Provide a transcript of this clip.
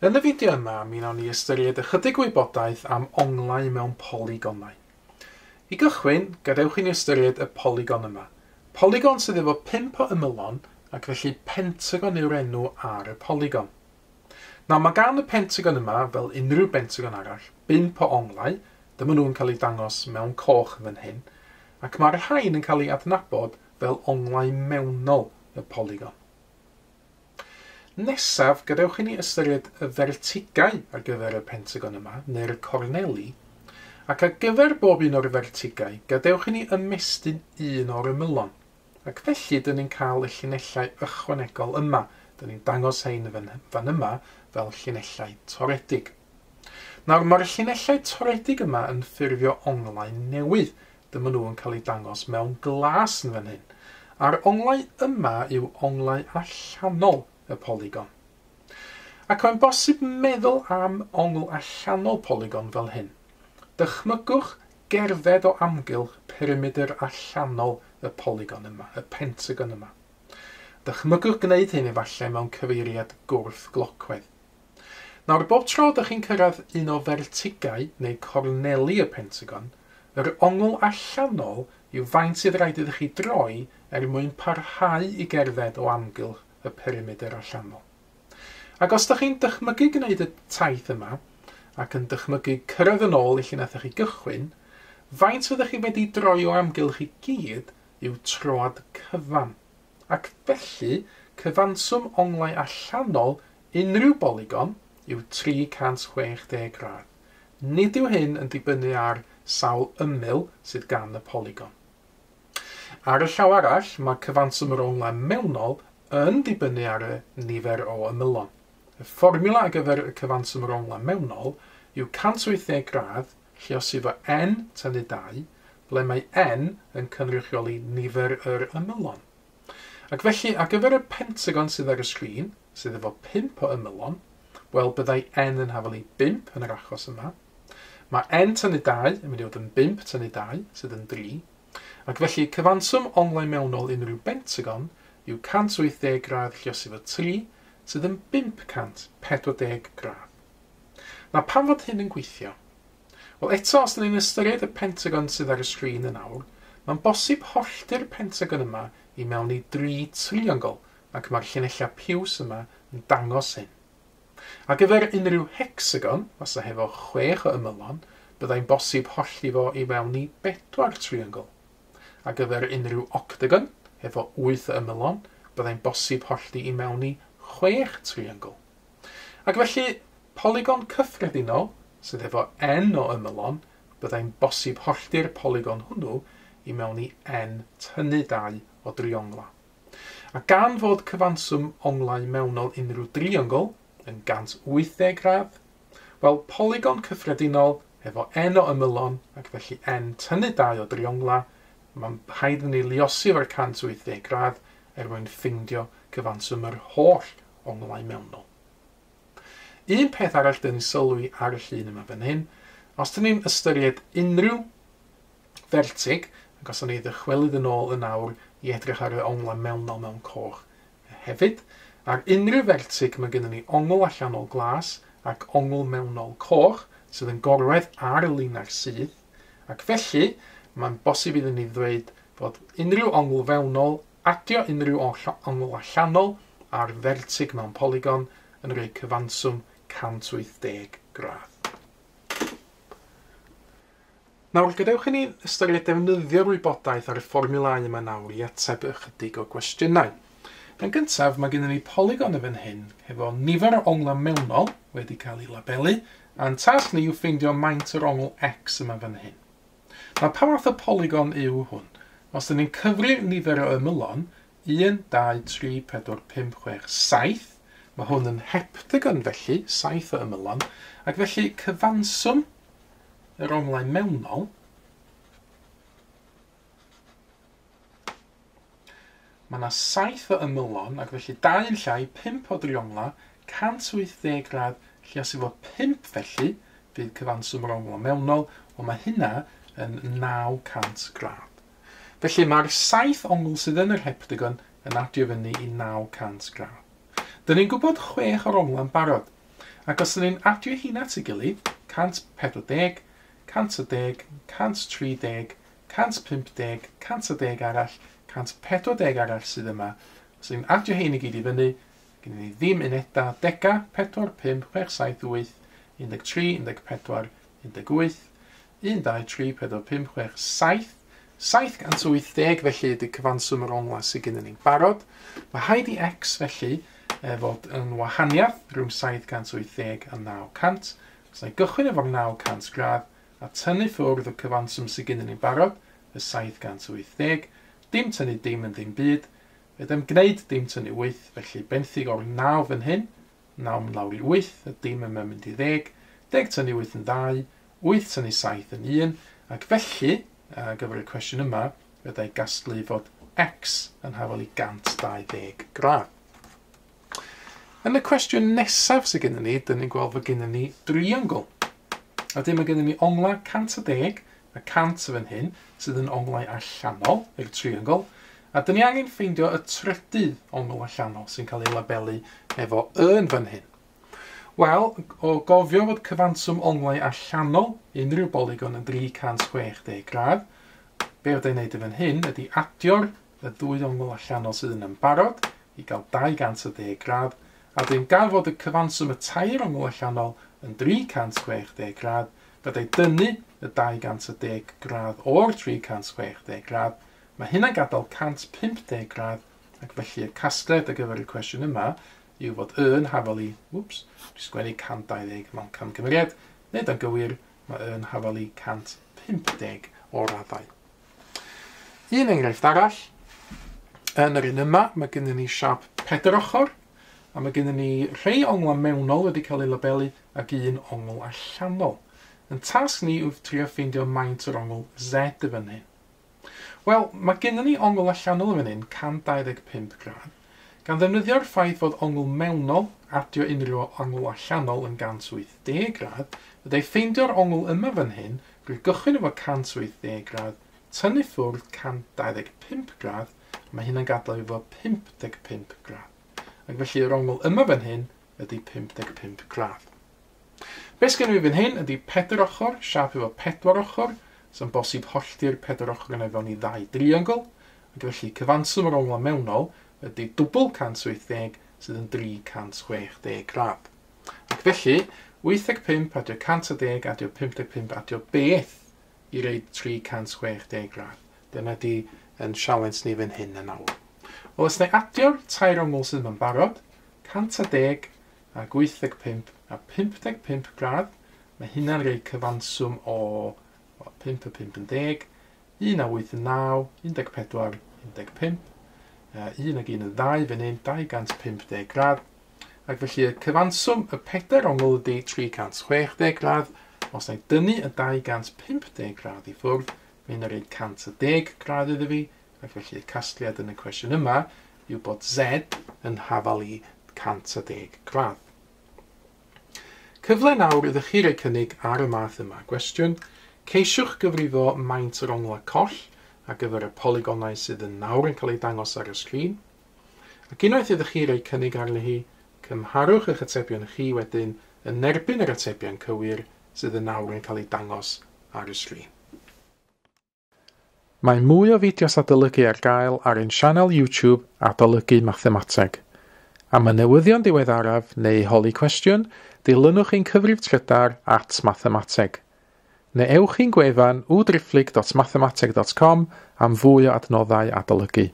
Yn y fideo yma, mi wnawn ni ystyried ychydig wybodaeth am onglau mewn polygonau. I gychwyn, gadewch i ni ystyried y polygon yma. Polygon sydd efo 5 o ymylon, ac felly pentagon yw'r enw ar y polygon. Nawr, mae gan y pentagon yma, fel unrhyw pentagon arall, 5 o onglau, dyma nhw'n cael eu dangos mewn coch fan hyn, ac mae'r rhain yn cael eu adnabod fel onglau mewnol y polygon. Nesaf, gadewch i ni ystyried y fertigau ar gyfer y pentagon yma, neu'r corneli, ac ar gyfer bob un o'r fertigau, gadewch i ni ymestyn un o'r ymylon, ac felly dyn ni'n cael y llinellau ychwanegol yma. Dyn ni'n dangos hein fan yma fel llinellau toredig. Nawr, mae'r llinellau toredig yma yn ffurfio onglau newydd. Dyma nhw yn cael eu dangos mewn glas yn fan hyn. A'r onglau yma yw onglau allanol y polygon. Ac mae'n bosib meddwl am ongl allanol polygon fel hyn. Dychmygwch gerdded o amgylch perimeter allanol y polygon yma, y pentagon yma. Dychmygwch gwneud hyn efallai mewn cyfeiriad gwrth glocwedd. Nawr, bob tro ydych chi'n cyrraedd un o fertigau neu corneli y pentagon, yr ongl allanol yw faint sydd rhaid idych chi droi mwyn parhau i gerdded o amgylch y perimeter allanol. Ac os ydych chi'n dychmygu gwneud y taith yma, ac yn dychmygu cyrraedd yn ôl i lle nathach chi gychwyn, faint fyddech chi wedi droi o amgylch i gyd yw troad cyfan. Ac felly, cyfanswm onglau allanol unrhyw bolygon yw 360 gradd. Nid yw hyn yn dibynnu ar sawl ymyl sydd gan y polygon. Ar y llaw arall, mae cyfanswm yr onglau mewnol yn dibynnu ar y nifer o ymylon. Y fformula ar gyfer y cyfanswm yr onglau mewnol yw 180 gradd lluosif o n tynnu 2, ble mae n yn cynrychioli nifer yr ymylon. Ac felly, ar gyfer y pentagon sydd ar y sgrin, sydd efo 5 o ymylon, wel, byddai n yn hafelu 5 yn yr achos yma. Mae n tynnu 2 yn mynd i fod yn 5 tynnu 2, sydd yn 3. Ac felly, cyfanswm onglau mewnol unrhyw pentagon yw 180 gradd lluosif o 3, sydd yn 540 gradd. Na, pam fod hyn yn gweithio? Wel, eto, os ydym ni'n ystyried y pentagon sydd ar y sgrin yn awr, mae'n bosib hollti'r pentagon yma i mewn i 3 triongl, ac mae'r llinellau piws yma yn dangos hyn. Ar gyfer unrhyw hexagon, os yw hefo 6 o ymylon, byddai'n bosib holli fo i mewn i 4 triongl. Ar gyfer unrhyw octagon, efo 8 o ymylon, byddai'n bosib holli i mewn i 6 triongl. Ac felly, polygon cyffredinol, sydd efo n o ymylon, byddai'n bosib hollti'r polygon hwnnw i mewn i n tynnu 2 o driongla. A gan fod cyfanswm onglau mewnol unrhyw driongl yn 180 gradd, wel, polygon cyffredinol efo n o ymylon ac felly n tynnu 2 o driongla, mae'n rhaid i ni luosif ar 180 gradd mwyn ffeindio cyfanswm yr holl onglau mewnol. Un peth arall dyn ni'n sylwi ar y llun yma fan hyn, os dyn ni'n ystyried unrhyw fertig, ac os dyn ni ddychwelyd yn ôl yn awr i edrych ar y onglau mewnol mewn coch hefyd, ar unrhyw fertig mae gennym ni ongl allanol glas ac ongl mewnol coch sydd yn gorwedd ar y linell sydd, ac felly mae'n bosib iddyn ni ddweud fod unrhyw ongl fewnol adio unrhyw ongl allanol ar fertig mewn polygon yn rhoi cyfanswm 180 gradd. Nawr, gadewch i ni ystyried defnyddio'r wybodaeth ar y fformulau yma nawr i ateb ychydig o gwestiynau. Yn gyntaf, mae gennym ni polygon y fan hyn efo nifer o onglau mewnol wedi cael ei labelu, a'n tasg ni yw ffeindio maint yr ongl x yma fan hyn. Nawr, pa fath o polygon yw hwn? Os dyn ni'n cyfri nifer o ymylon, 1, 2, 3, 4, 5, 6, 7, mae hwn yn heptagon felly, 7 o ymylon, ac felly cyfanswm yr onglau mewnol mae yna 7 o ymylon, ac felly 2 yn llai, 5 o driongla, 180 gradd lluosif o 5 felly, fydd cyfanswm yr onglau mewnol, ond mae hynna yn 900 gradd. Felly mae'r 7 ongl sydd yn yr heptagon yn adio fyny i 900 gradd. Dyn ni'n gwybod 6 o'r ongl yn barod, Ac os ydyn ni'n adio hyn at ei gilydd, 140, 110, 130, 150, 110 arall, 140 arall sydd yma. Os ydyn ni'n adio hyn i gyd i fyny, gen i ddim unedau, 10, 4, 5, 6, 7, 8, 13, 14, 18, 1, 2, 3, 4, 5, 6, 7, 780 felly ydy cyfanswm yr onglau sydd gennym ni'n barod. Mae haid i x felly fod yn wahaniaeth rhwng 780 a 900. Os na i gychwyn efo'r 900 gradd a tynnu ffwrdd o cyfanswm sydd gennym ni'n barod, y 780. Dim tynnu dim yn ddim byd. Ydym gwneud dim tynnu 8, felly benthyg o'r 9 fan hyn. 9 yn lawr i 8, y dim yma mynd i 10. 10 tynnu 8 yn 2, 8 tynnu 7 yn 1. Ac felly, gyfer y cwestiwn yma, byddai gasglu fod x yn hafel i 120 gradd. Yn y cwestiwn nesaf sydd gennym ni, dyn ni'n gweld fod gennym ni driongl. A dim mae gennym ni onglau 110 a 100 fan hyn, sydd yn onglau allanol, i'r triongl. A dyn ni angen ffeindio y trydydd ongl allanol sy'n cael ei labelu efo yn fan hyn. Wel, o gofio fod cyfanswm onglau allanol unrhyw bolygon yn 360 gradd, be oedd ei wneud yn fan hyn ydy adio'r y ddwy ongl allanol sydd yn barod i gael 210 gradd, a dyn gael fod y cyfanswm y tair ongl allanol yn 360 gradd, byddai dynnu y 210 gradd o'r 360 gradd, mae hynna'n gadael 150 gradd, ac felly y casgliad ar gyfer y cwestiwn yma yw fod yn hafel i, dwi'n sgwennu 120 mewn camgymeriad, nid yn gywir, mae yn hafel i 150 o raddau. Un enghraifft arall, yn yr un yma, mae gennym ni siap 4 ochr, a mae gennym ni rhai onglau mewnol wedi cael ei labelu ac un ongl allanol. Yn tasg ni wrth trio ffeindio maint yr ongl Z y fan hyn. Wel, mae gennym ni ongl allanol y fan hyn 125 gradd, gan ddefnyddio'r ffaith fod ongl mewnol adio unrhyw ongl allanol yn 180 gradd, byddai ffeindio'r ongl yma fan hyn, rwy'n gychwyn efo 180 gradd, tynnu ffwrdd 125 gradd, mae hynna'n gadael efo 55 gradd. Ac felly yr ongl yma fan hyn ydy 55 gradd. Beth gen i fan hyn ydy 4 ochr, siap efo 4 ochr, sy'n bosib hollti'r 4 ochr yn efo ni 2 driongl, ac felly cyfanswm yr ongl mewnol ydy dwbl 180 sydd yn 360 gradd. Ac felly, 85 adio 110 adio 55 adio beth i reid 360 gradd. Dyna di yn sialens ni fan hyn yn awr. Wel, os na i adio'r tair ongl sydd yn barod, 110 a 85 a 55 gradd, mae hynna'n reid cyfanswm o 5 a 5 yn 10, 1 a 8 yn 9, 14, 15, 1 ag 1 yn 2 fan hyn, 250 gradd. Ac felly y cyfanswm y 4 ongl ydy 360 gradd. Os na i dynnu y 250 gradd i ffwrdd, mae'n rhaid 110 gradd iddo fi. Ac felly y casgliad yn y cwestiwn yma yw bod Z yn hafal i 110 gradd. Cyfle nawr ydych chi roi cynnig ar y math yma gwestiwn. Ceisiwch gyfrifo maint yr onglau coll ar gyfer y polygonau sydd yn nawr yn cael ei dangos ar y sgrin. Ac unwaith ydych chi roi cynnig arni hi, cymharwch eich atebion chi wedyn yn erbyn yr atebion cywir sydd yn nawr yn cael ei dangos ar y sgrin. Mae mwy o fideos adolygu ar gael ar ein sianel YouTube Adolygu Mathemateg. Am y newyddion diweddaraf neu holi cwestiwn, dilynwch ein cyfrif trydar @mathemateg. Neu ewch i'n gwefan www.mathemateg.com am fwy o adnoddau adolygu.